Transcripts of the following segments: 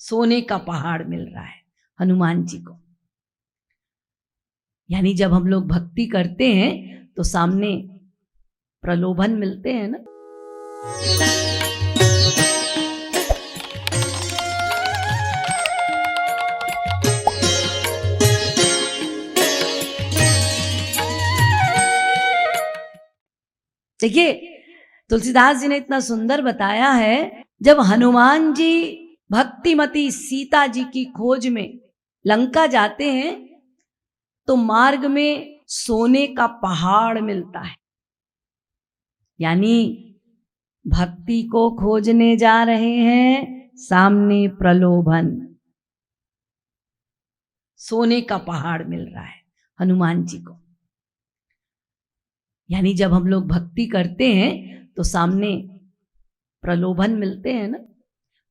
सोने का पहाड़ मिल रहा है हनुमान जी को। यानी जब हम लोग भक्ति करते हैं तो सामने प्रलोभन मिलते हैं ना। देखिए तुलसीदास जी ने इतना सुंदर बताया है, जब हनुमान जी भक्तिमती सीता जी की खोज में लंका जाते हैं तो मार्ग में सोने का पहाड़ मिलता है। यानी भक्ति को खोजने जा रहे हैं, सामने प्रलोभन, सोने का पहाड़ मिल रहा है हनुमान जी को। यानी जब हम लोग भक्ति करते हैं तो सामने प्रलोभन मिलते हैं ना,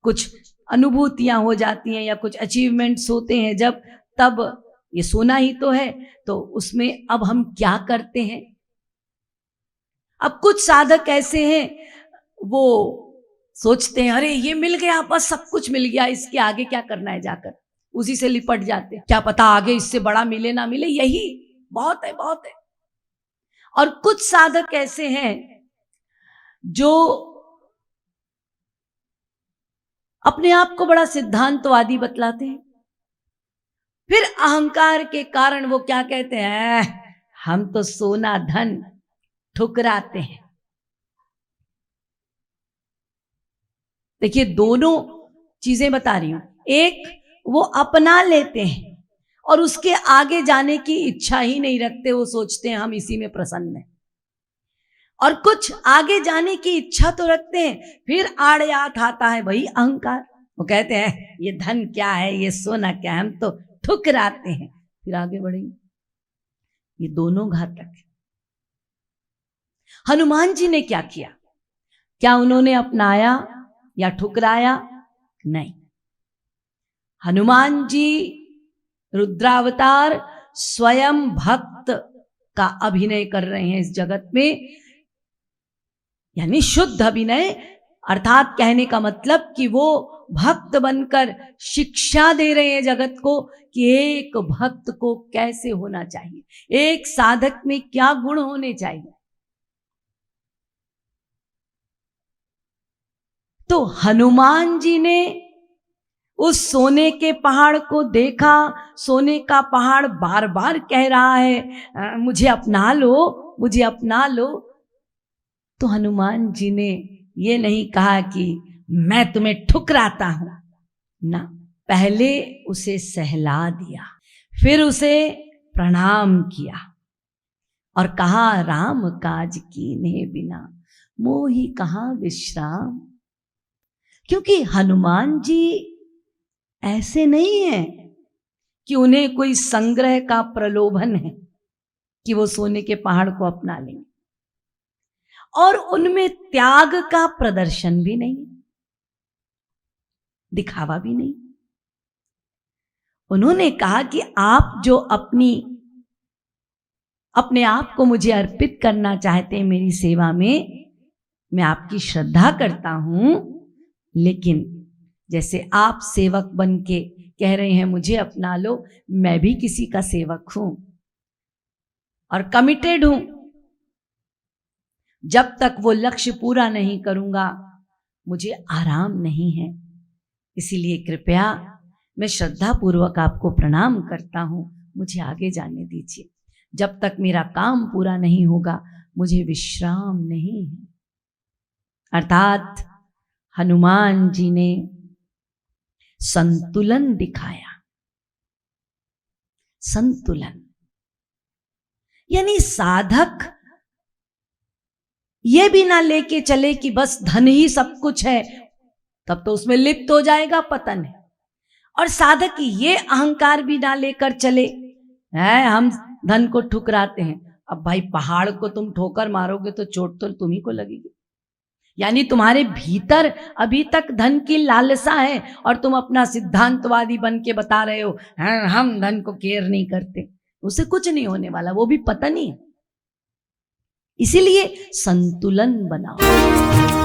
कुछ अनुभूतियां हो जाती हैं या कुछ अचीवमेंट्स होते हैं जब, तब ये सोना ही तो है, तो उसमें अब हम क्या करते हैं। अब कुछ साधक ऐसे हैं वो सोचते हैं अरे ये मिल गया, बस सब कुछ मिल गया, इसके आगे क्या करना है, जाकर उसी से लिपट जाते हैं, क्या पता आगे इससे बड़ा मिले ना मिले, यही बहुत है बहुत है। और कुछ साधक ऐसे हैं जो अपने आप को बड़ा सिद्धांतवादी बतलाते हैं, फिर अहंकार के कारण वो क्या कहते हैं, हम तो सोना धन ठुकराते हैं। देखिए दोनों चीजें बता रही हूं, एक वो अपना लेते हैं और उसके आगे जाने की इच्छा ही नहीं रखते, वो सोचते हैं हम इसी में प्रसन्न हैं। और कुछ आगे जाने की इच्छा तो रखते हैं, फिर आड़यात आता है वही अहंकार, वो कहते हैं ये धन क्या है, ये सोना क्या है, हम तो ठुकराते हैं, फिर आगे बढ़ेंगे। ये दोनों घातक है। हनुमान जी ने क्या किया, क्या उन्होंने अपनाया या ठुकराया? नहीं। हनुमान जी रुद्रावतार स्वयं भक्त का अभिनय कर रहे हैं इस जगत में, यानी शुद्ध अभिनय, अर्थात कहने का मतलब कि वो भक्त बनकर शिक्षा दे रहे हैं जगत को कि एक भक्त को कैसे होना चाहिए, एक साधक में क्या गुण होने चाहिए। तो हनुमान जी ने उस सोने के पहाड़ को देखा, सोने का पहाड़ बार बार कह रहा है मुझे अपना लो, मुझे अपना लो। तो हनुमान जी ने ये नहीं कहा कि मैं तुम्हें ठुकराता हूं ना, पहले उसे सहला दिया, फिर उसे प्रणाम किया और कहा राम काज कीन्हे बिना मोहि कहाँ विश्राम। क्योंकि हनुमान जी ऐसे नहीं है कि उन्हें कोई संग्रह का प्रलोभन है कि वो सोने के पहाड़ को अपना लेंगे, और उनमें त्याग का प्रदर्शन भी नहीं, दिखावा भी नहीं। उन्होंने कहा कि आप जो अपने आप को मुझे अर्पित करना चाहते हैं मेरी सेवा में, मैं आपकी श्रद्धा करता हूं, लेकिन जैसे आप सेवक बन के कह रहे हैं मुझे अपना लो, मैं भी किसी का सेवक हूं और कमिटेड हूं। जब तक वो लक्ष्य पूरा नहीं करूंगा मुझे आराम नहीं है, इसीलिए कृपया मैं श्रद्धा पूर्वक आपको प्रणाम करता हूं, मुझे आगे जाने दीजिए। जब तक मेरा काम पूरा नहीं होगा मुझे विश्राम नहीं है। अर्थात हनुमान जी ने संतुलन दिखाया। संतुलन यानी साधक ये भी ना लेके चले कि बस धन ही सब कुछ है, तब तो उसमें लिप्त हो जाएगा, पतन है। और साधक ये अहंकार भी ना लेकर चले है हम धन को ठुकराते हैं। अब भाई पहाड़ को तुम ठोकर मारोगे तो चोट तो तुम्ही को लगेगी, यानी तुम्हारे भीतर अभी तक धन की लालसा है और तुम अपना सिद्धांतवादी बन के बता रहे हो हम धन को केयर नहीं करते, उससे कुछ नहीं होने वाला, वो भी पतन ही है। इसीलिए संतुलन बनाओ।